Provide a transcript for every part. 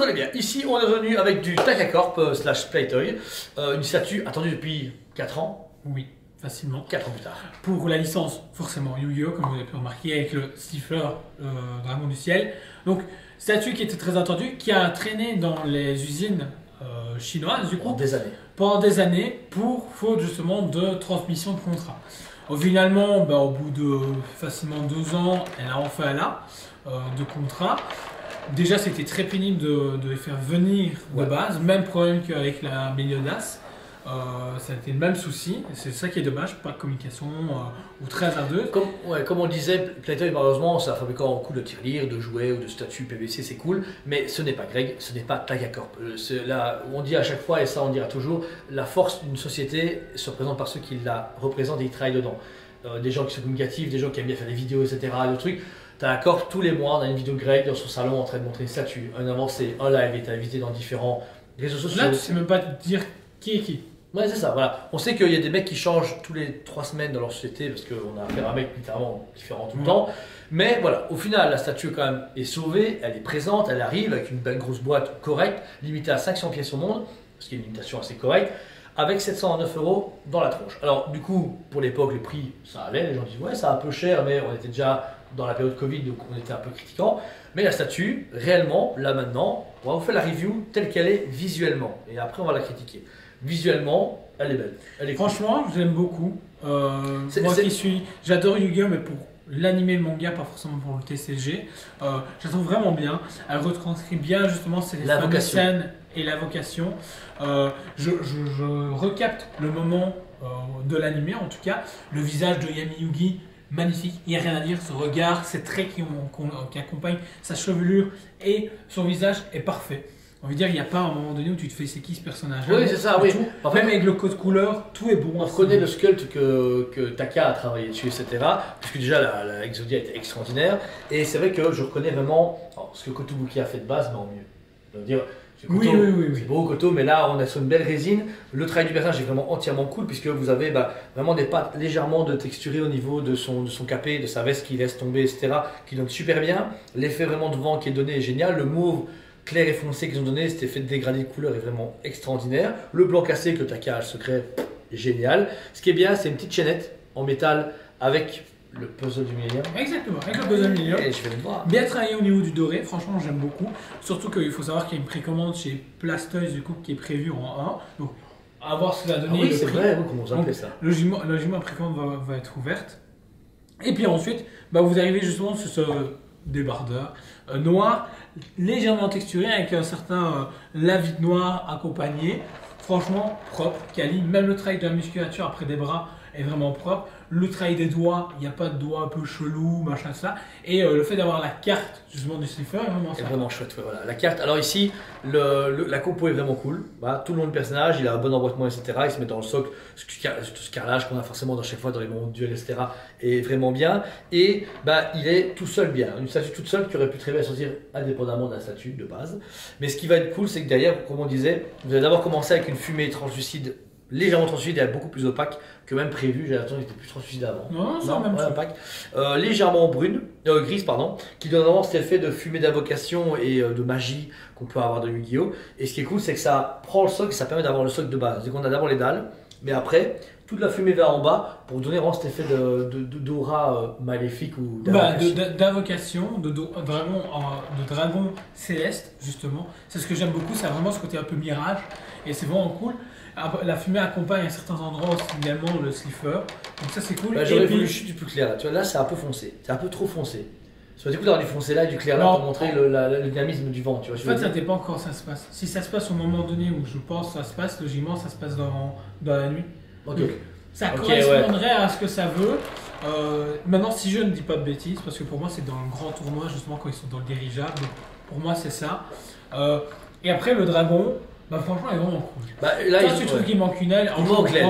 allez bien. Ici, on est revenu avec du Takacorp slash Playtoy. Une statue attendue depuis 4 ans. Oui, facilement. 4 ans plus tard. Pour la licence, forcément Yu-Gi-Oh, comme vous avez pu remarquer, avec le siffleur Dragon du Ciel. Donc, statue qui était très attendue, qui a traîné dans les usines chinoises, du coup, pendant des années pour faute justement de transmission de contrat. Finalement, au bout de facilement 2 ans, elle a enfin là de contrat. Déjà, c'était très pénible de les faire venir de base. Même problème qu'avec la Meliodas. Ça a été le même souci. C'est ça qui est dommage, pas de communication ou très hasardeuse. Comme on disait, Playtoy, malheureusement, c'est un fabricant en coup de tirelire, de jouets ou de statues PVC, c'est cool. Mais ce n'est pas Greg, ce n'est pas Takacorp. Là, on dit à chaque fois, et ça on dira toujours, la force d'une société se représente par ceux qui la représentent et qui travaillent dedans. Des gens qui sont communicatifs, des gens qui aiment bien faire des vidéos, etc. Le truc. Takacorp, tous les mois, on a une vidéo de Greg dans son salon en train de montrer une statue. Un avancé, un live, il est invité dans différents réseaux sociaux. Là, tu sais même pas dire qui est qui. Ouais, c'est ça, voilà. On sait qu'il y a des mecs qui changent tous les 3 semaines dans leur société parce qu'on a affaire à un mec littéralement différent tout le temps. Mais voilà, au final, la statue quand même est sauvée, elle est présente, elle arrive avec une belle grosse boîte correcte, limitée à 500 pièces au monde, ce qui est une limitation assez correcte, avec 709 € dans la tronche. Alors, du coup, pour l'époque, le prix, ça allait. Les gens disent, ouais, c'est un peu cher, mais on était déjà dans la période Covid, donc on était un peu critiquant. Mais la statue, réellement, là maintenant, on va vous faire la review telle qu'elle est visuellement. Et après, on va la critiquer. Visuellement, elle est belle. Elle est Franchement, cool. je l'aime beaucoup. Moi qui suis, j'adore Yu-Gi-Oh, mais pour l'anime et le manga, pas forcément pour le TCG. Je la trouve vraiment bien. Elle retranscrit bien justement la scène et la vocation. Je recapte le moment de l'anime, en tout cas. Le visage de Yami Yugi, magnifique. Il n'y a rien à dire. Ce regard, ces traits qui accompagnent sa chevelure et son visage est parfait. On veut dire, il n'y a pas un moment donné où tu te fais c'est qui ce personnage. Oui, c'est ça, oui. En fait, même avec le code couleur, tout est bon. On reconnaît le sculpt que Taka a travaillé dessus, etc. Parce que déjà, la Exodia était extraordinaire. Et c'est vrai que je reconnais vraiment ce que Kotobuki a fait de base, mais en mieux. Je veux dire, oui. C'est beau Koto, mais là, on est sur une belle résine. Le travail du personnage est vraiment entièrement cool, puisque vous avez vraiment des pattes légèrement de texturées au niveau de son capé, de sa veste qui laisse tomber, etc. qui donne super bien. L'effet vraiment de vent qui est donné est génial. Le mauve clair et foncé qu'ils ont donné, cet effet de dégradé de couleur est vraiment extraordinaire. Le blanc cassé que Taka a le secret est génial. Ce qui est bien, c'est une petite chaînette en métal avec le puzzle du Millennium. Exactement, avec le puzzle du Millennium. Et je vais le voir. Bien travaillé au niveau du doré, franchement j'aime beaucoup. Surtout qu'il faut savoir qu'il y a une précommande chez Blastoise du coup qui est prévue en 1. Donc à voir ce que ça va donner. Oui, c'est vrai, comment vous appelez ça. Logiquement, la précommande va être ouverte. Et puis ensuite, vous arrivez justement sur ce débardeur noir, légèrement texturé avec un certain lavite noir accompagné. Franchement propre, quali. Même le travail de la musculature après des bras est vraiment propre. Le travail des doigts, il n'y a pas de doigts un peu chelou, machin ça. Et le fait d'avoir la carte justement du slipper est vraiment sympa. Vraiment chouette, voilà. La carte, alors ici, la compo est vraiment cool. Tout le long du personnage, il a un bon emboîtement, etc. Il se met dans le socle, ce carrelage qu'on a forcément dans chaque fois dans les moments duels, etc. est vraiment bien. Et il est tout seul bien. Une statue toute seule qui aurait pu très bien sortir indépendamment de la statue de base. Mais ce qui va être cool, c'est que derrière, comme on disait, vous allez d'abord commencer avec une fumée translucide, légèrement translucide et beaucoup plus opaque que même prévu. J'ai l'impression qu'il était plus translucide avant. Non, c'est même opaque. Légèrement grise, pardon, qui donne vraiment cet effet de fumée d'invocation et de magie qu'on peut avoir de Yu-Gi-Oh! Et ce qui est cool, c'est que ça prend le socle et ça permet d'avoir le socle de base. C'est qu'on a d'abord les dalles, mais après, toute la fumée va en bas pour donner vraiment cet effet d'aura maléfique ou d'invocation, de dragon céleste, justement. C'est ce que j'aime beaucoup, c'est vraiment ce côté un peu mirage et c'est vraiment cool. La fumée accompagne à certains endroits aussi également le slipper, donc ça c'est cool. J'aurais voulu juste du plus clair là, tu vois, là c'est un peu foncé, c'est un peu trop foncé. Ça aurait été cool d'avoir du foncé là et du clair là pour montrer le dynamisme du vent, tu vois. En fait, ça dépend quand ça se passe. Si ça se passe au moment donné où je pense que ça se passe, logiquement ça se passe dans la nuit. Ok. Donc, ça correspondrait à ce que ça veut. Maintenant, si je ne dis pas de bêtises, parce que pour moi c'est dans le grand tournoi justement quand ils sont dans le dirigeable, donc pour moi c'est ça. Et après le dragon. Franchement, il est vraiment cool. Là, tu trouves qu'il manque une aile, il manque l'aile.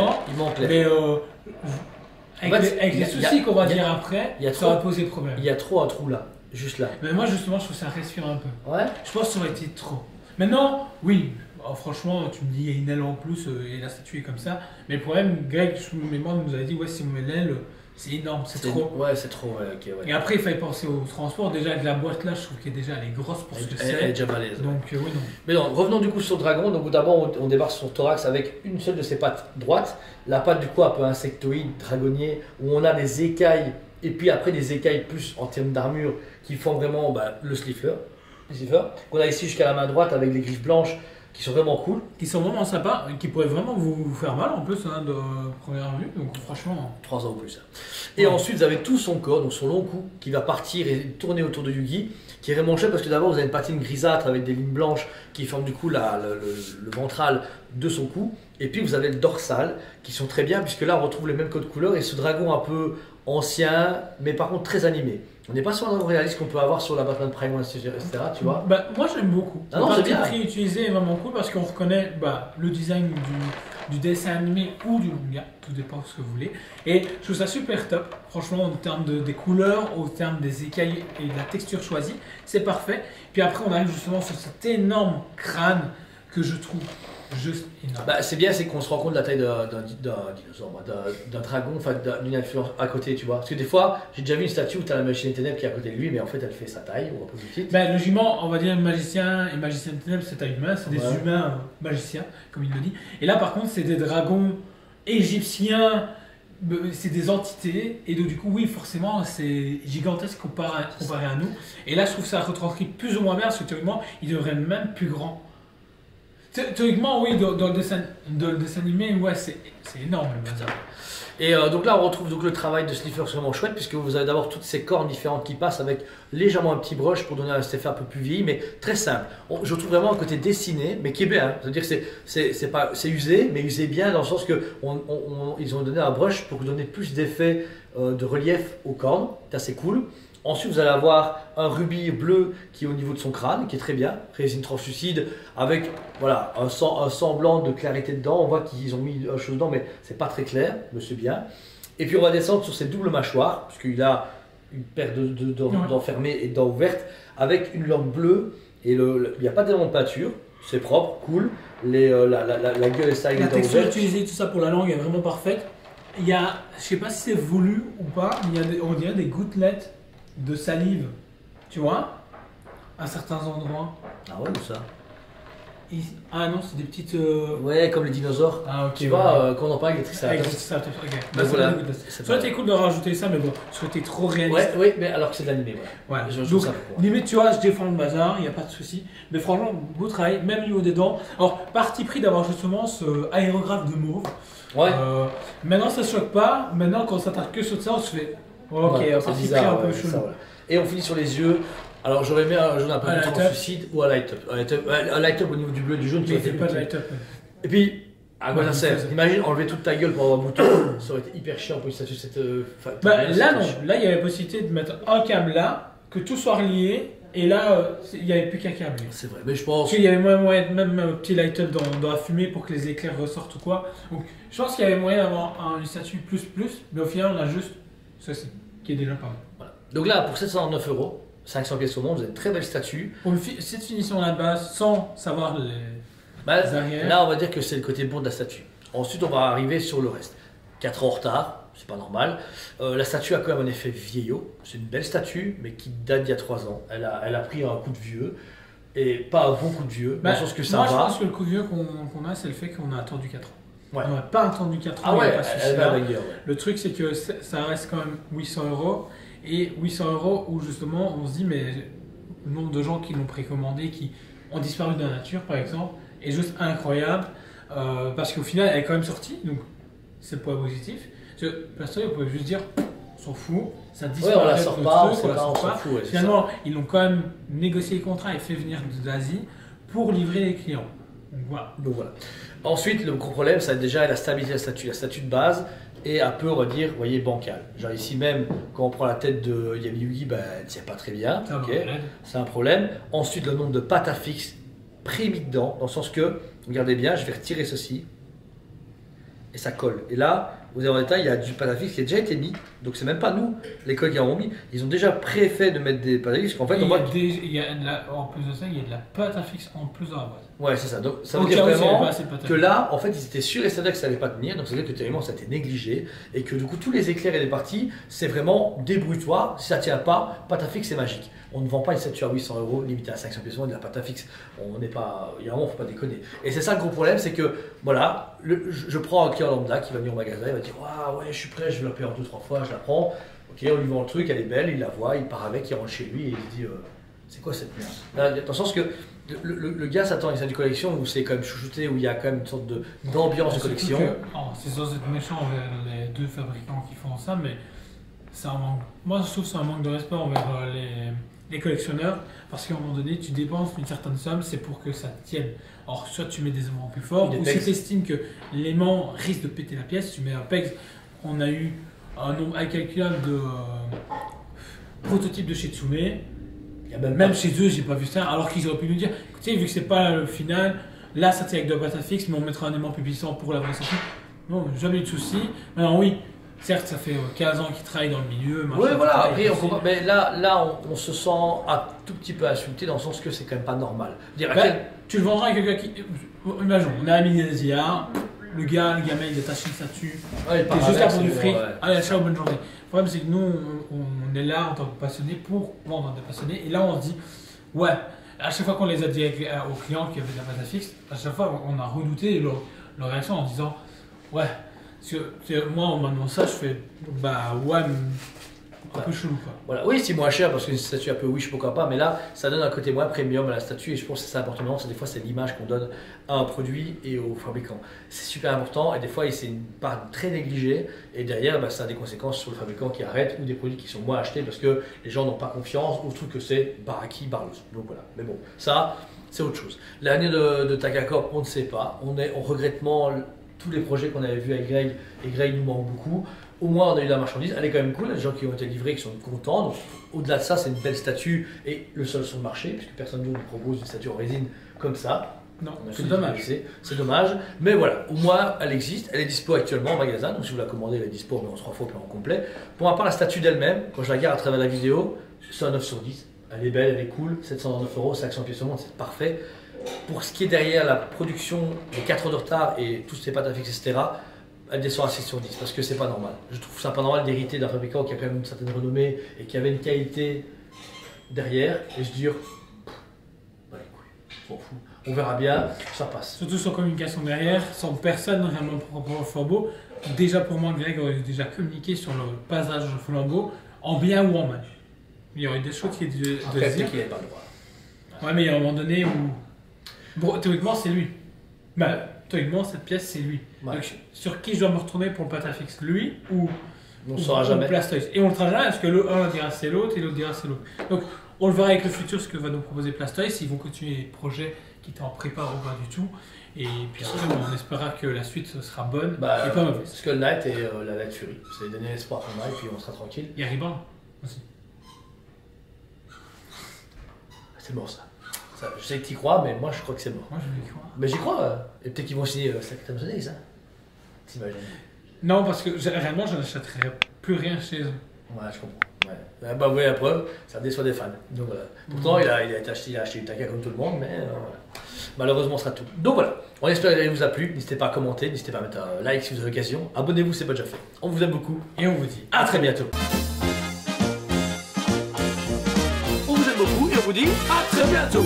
Mais avec les soucis qu'on va dire après, ça va poser problème. Il y a trop un trou là, juste là. Mais moi, justement, je trouve que ça respire un peu. Ouais. Je pense que ça aurait été trop. Maintenant, oui, franchement, tu me dis, il y a une aile en plus et la statue est comme ça. Mais le problème, Greg, je me mémoire, nous avait dit, ouais, si on met l'aile, C'est énorme, c'est trop. Ouais, c'est trop, ouais, ok. Ouais. Et après, il fallait penser au transport. Déjà, avec la boîte là, je trouve qu'elle est grosse pour ce que c'est. Elle est déjà balèze. Donc, oui, non. Mais non, revenons du coup sur le dragon. Donc, d'abord, on débarque sur son thorax avec une seule de ses pattes droites. La patte du coup, un peu insectoïde, dragonnier, où on a des écailles. Et puis après, des écailles plus en termes d'armure qui font vraiment le Slifer. Qu'on a ici jusqu'à la main droite avec les griffes blanches qui sont vraiment cool. Qui sont vraiment sympas, qui pourraient vraiment vous faire mal en plus de première vue. Donc franchement. 3 ans ou plus. Et ensuite, vous avez tout son corps, donc son long cou, qui va partir et tourner autour de Yugi, qui est vraiment chouette parce que d'abord vous avez une patine grisâtre avec des lignes blanches qui forment du coup le ventral de son cou. Et puis vous avez le dorsal qui sont très bien puisque là on retrouve les mêmes codes couleurs et ce dragon un peu ancien, mais par contre très animé. On n'est pas sur un réaliste qu'on peut avoir sur la Batman Prime, etc. Tu vois. Moi j'aime beaucoup. Ah non, c'est bien. Le prix utilisé est vraiment cool parce qu'on reconnaît le design du dessin animé ou du manga, tout dépend de ce que vous voulez. Et je trouve ça super top. Franchement, en termes des couleurs, en termes des écailles et de la texture choisie, c'est parfait. Puis après, on arrive justement sur cet énorme crâne que je trouve juste énorme. C'est bien, c'est qu'on se rend compte de la taille d'un dinosaure, d'un dragon, enfin d'une influence à côté, tu vois. Parce que des fois, j'ai déjà vu une statue où tu as la machine des ténèbres qui est à côté de lui, mais en fait elle fait sa taille, ou un peu plus petite. Logiquement, on va dire magicien et magicien des ténèbres, c'est taille humaine, c'est des humains magiciens, comme il le dit. Et là, par contre, c'est des dragons égyptiens, c'est des entités, et donc du coup, oui, forcément, c'est gigantesque comparé à nous. Et là, je trouve que ça retranscrit plus ou moins bien, parce que théoriquement, il devrait être même plus grand. Théoriquement, oui, dans le dessin animé, ouais, c'est énorme. Et donc là, on retrouve donc le travail de Slifer vraiment chouette, puisque vous avez d'abord toutes ces cornes différentes qui passent avec légèrement un petit brush pour donner un effet un peu plus vieilli, mais très simple. Je trouve vraiment un côté dessiné, mais qui est bien. C'est-à-dire que c'est usé, mais usé bien dans le sens que ils ont donné un brush pour donner plus d'effet de relief aux cornes. C'est assez cool. Ensuite, vous allez avoir un rubis bleu qui est au niveau de son crâne, qui est très bien, résine translucide, avec un semblant de clarité dedans. On voit qu'ils ont mis une chose dedans, mais c'est pas très clair, mais c'est bien. Et puis on va descendre sur ses doubles mâchoires, puisqu'il a une paire de dents fermées et dents ouvertes, avec une langue bleue, et il n'y a pas d'élément de peinture, c'est propre, cool. La gueule est sale, la texture utilisée, tout ça pour la langue est vraiment parfaite. Il y a, je sais pas si c'est voulu ou pas, mais on dirait des gouttelettes de salive, tu vois, à certains endroits. Ah ouais, où ça? Ah non, c'est des petites. Ouais, comme les dinosaures. Ah ok. Tu vois, quand on en parle avec les triceratops. Ok. Voilà. Ça aurait été cool de rajouter ça, mais bon, ça aurait été trop réaliste. Oui, mais alors que c'est de l'animé. Ouais. Donc, limite, tu vois, je défends le bazar, il n'y a pas de souci. Mais franchement, beau travail, même au niveau des dents. Alors, parti pris d'avoir justement ce aérographe de mauve. Ouais. Maintenant, ça ne choque pas. Maintenant, quand on s'attaque que sur ça, on se fait. Ok, c'est bizarre, un peu chelou. Et on finit sur les yeux. Alors j'aurais mis un jaune un peu plus translucide ou un light up. Un light up au niveau du bleu et du jaune. Mais il fait pas de light up. Et puis, à quoi ça sert? Imagine enlever toute ta gueule pour avoir un bouton. Ça aurait été hyper chiant pour une statue. Là non, là il y avait la possibilité de mettre un câble là, que tout soit relié. Et là, il n'y avait plus qu'un câble. C'est vrai, mais je pense. Qu'il y avait moyen même un petit light up dans la fumée pour que les éclairs ressortent ou quoi. Donc je pense qu'il y avait moyen d'avoir une statue plus, mais au final on a juste ceci, qui est déjà pas mal. Voilà. Donc là, pour 709 €, 500 pièces au monde, vous avez une très belle statue. Pour cette finition là de base, sans savoir les arrières. Là, on va dire que c'est le côté bon de la statue. Ensuite, on va arriver sur le reste. 4 ans en retard, c'est pas normal. La statue a quand même un effet vieillot. C'est une belle statue, mais qui date d'il y a 3 ans. Elle a pris un coup de vieux. Et pas un bon coup de vieux, dans le sens que ça va. Je pense que le coup de vieux qu'on a, c'est le fait qu'on a attendu 4 ans. Ouais. On n'a pas attendu 4 ans. Ah ouais, elle va banger, ouais. Le truc, c'est que ça reste quand même 800 €. Et 800 € où justement, on se dit, mais le nombre de gens qui l'ont précommandé, qui ont disparu de la nature, par exemple, est juste incroyable. Parce qu'au final, elle est quand même sortie. Donc, c'est le point positif. Personne, on peut juste dire, on s'en fout, ça disparaît. Ouais, on la sort pas, on s'en fout. Finalement, ils l'ont quand même négocié le contrat et fait venir d'Asie pour livrer les clients. Donc voilà. Ensuite, le gros problème, c'est déjà la stabilité de la statue. La statue de base est un peu, on va dire, vous voyez, bancale. Genre ici même, quand on prend la tête de Yami Yugi, elle ne tient pas très bien. C'est un problème. Ensuite, le nombre de pattes à fixe prémis dedans, dans le sens que, regardez bien, je vais retirer ceci et ça colle. Et là, vous allez en détail, il y a du Patafix qui a déjà été mis. Donc c'est même pas nous, l'école qui en ont mis. Ils ont déjà préfet de mettre des Patafix. En fait, en plus de ça, il y a de la Patafix en plus dans la boîte. Ouais, c'est ça. Donc ça veut dire vraiment que là, en fait, ils étaient sûrs et certains que ça allait pas tenir. Donc ça veut dire que tellement ça a été négligé. Et que du coup, tous les éclairs et les parties, c'est vraiment débrouille-toi. Si ça tient pas, Patafix c'est magique. On ne vend pas une statue à 800 €, limitée à 500 pièces de la Patafix. On n'est pas. Il y a un moment, faut pas déconner. Et c'est ça le gros problème, c'est que voilà, je prends un client lambda qui va venir au magasin, il va dire waouh, ouais, je suis prêt, je vais la payer en 2-3 fois, je la prends. Ok, on lui vend le truc, elle est belle, il la voit, il part avec, il rentre chez lui et il se dit c'est quoi cette merde? Dans le sens que le gars s'attend à une statue de collection où c'est quand même chouchouté, où il y a quand même une sorte d'ambiance de collection. C'est censé être méchant envers les deux fabricants qui font ça, mais c'est un manque. Moi, je trouve que c'est un manque de respect envers les collectionneurs, parce qu'à un moment donné, tu dépenses une certaine somme, c'est pour que ça tienne. Alors, soit tu mets des aimants plus forts, ou si tu estimes que l'aimant risque de péter la pièce, tu mets un PEX. On a eu un nombre incalculable de prototypes de chez Tsume. Même chez eux, j'ai pas vu ça, alors qu'ils auraient pu nous dire écoutez, vu que c'est pas le final, là ça tient avec de la Patafix, mais on mettra un aimant plus puissant pour la vraie sortie. Non, jamais eu de soucis. Maintenant, oui. Certes, ça fait 15 ans qu'ils travaillent dans le milieu. Oui, voilà, après, mais là on se sent un tout petit peu insulté dans le sens que c'est quand même pas normal. Tu le vendras à quelqu'un qui. Imaginons, on est à Minésia, le gamin il attache une statue, t'es juste là pour du fric, allez, ciao, bonne journée. Le problème, c'est que nous, on est là en tant que passionnés pour vendre des passionnés, et là on se dit, ouais, à chaque fois qu'on les a dit aux clients qui avaient de la Patafix, à chaque fois on a redouté leur réaction en disant, ouais. Parce que moi, on m'a demandé ça, je fais bah ouais, un peu chelou quoi. Voilà. Oui, c'est moins cher parce qu'une statue un peu wish, pourquoi pas, mais là, ça donne un côté moins premium à la statue et je pense que c'est ça important. Des fois, c'est l'image qu'on donne à un produit et au fabricant. C'est super important et des fois, c'est une part très négligée et derrière, ça a des conséquences sur le fabricant qui arrête ou des produits qui sont moins achetés parce que les gens n'ont pas confiance ou trouvent que c'est baraki, barlos. Donc voilà. Mais bon, ça, c'est autre chose. L'année de Takakop, on ne sait pas. On est en regrettement. Tous les projets qu'on avait vus avec Greg, et Greg nous manque beaucoup. Au moins, on a eu de la marchandise, elle est quand même cool. Il y a des gens qui ont été livrés, qui sont contents. Donc, au-delà de ça, c'est une belle statue et le seul sur le marché, puisque personne ne nous propose une statue en résine comme ça. Non, c'est dommage. C'est dommage. Mais voilà, au moins, elle existe. Elle est dispo actuellement en magasin. Donc, si vous la commandez, elle est dispo, mais en 3 fois, puis en complet. Pour ma part, la statue d'elle-même, quand je la regarde à travers la vidéo, c'est un 9 sur 10. Elle est belle, elle est cool. 709 €, 500 pièces au monde, c'est parfait. Pour ce qui est derrière la production, les 4 heures de retard et tous ces Patafix, etc., elle descend à 6 sur 10 parce que c'est pas normal. Je trouve ça pas normal d'hériter d'un fabricant qui a quand même une certaine renommée et qui avait une qualité derrière et se dire, bah écoute, on s'en fout, on verra bien, ça passe. Surtout sans communication derrière, sans personne vraiment propre au flambeau. Déjà pour moi, Greg aurait déjà communiqué sur le passage au flambeau, en bien ou en mal. Il y aurait des choses qui étaient après, peut-être qu'il n'avait pas le droit. Ouais, mais il y a un moment donné où. Bon, théoriquement, c'est lui. Théoriquement, cette pièce, c'est lui. Ouais. Donc, sur qui je dois me retourner pour le Patafix? Lui ou on ne saura jamais. Blastoise. Et on le saura jamais parce que le 1 dira c'est l'autre et l'autre dira c'est l'autre. Donc, on le verra avec le futur ce que va nous proposer Blastoise. S'ils vont continuer les projets qui étaient en prépa ou pas du tout. Et puis après, on espérera que la suite sera bonne et pas mauvaise. Skull Knight et la Light Fury. C'est donner l'espoir qu'on a et puis on sera tranquille. Il y a Riban aussi. C'est mort ça. Je sais que tu y crois, mais moi je crois que c'est mort. Moi je vais y croire. Mais j'y crois. Et peut-être qu'ils vont signer Sanctum Sonix, hein. T'imagines? Non, parce que réellement je n'achèterai plus rien chez eux. Ouais, je comprends. Ouais. Bah oui, la preuve, ça déçoit des fans. Donc voilà. Pourtant, il a acheté Utaka comme tout le monde, mais voilà. Malheureusement, ça sera tout. Donc voilà. On espère que la vidéo vous a plu. N'hésitez pas à commenter, n'hésitez pas à mettre un like si vous avez l'occasion. Abonnez-vous, c'est pas déjà fait. On vous aime beaucoup et on vous dit à très bientôt. On vous aime beaucoup et on vous dit à très bientôt.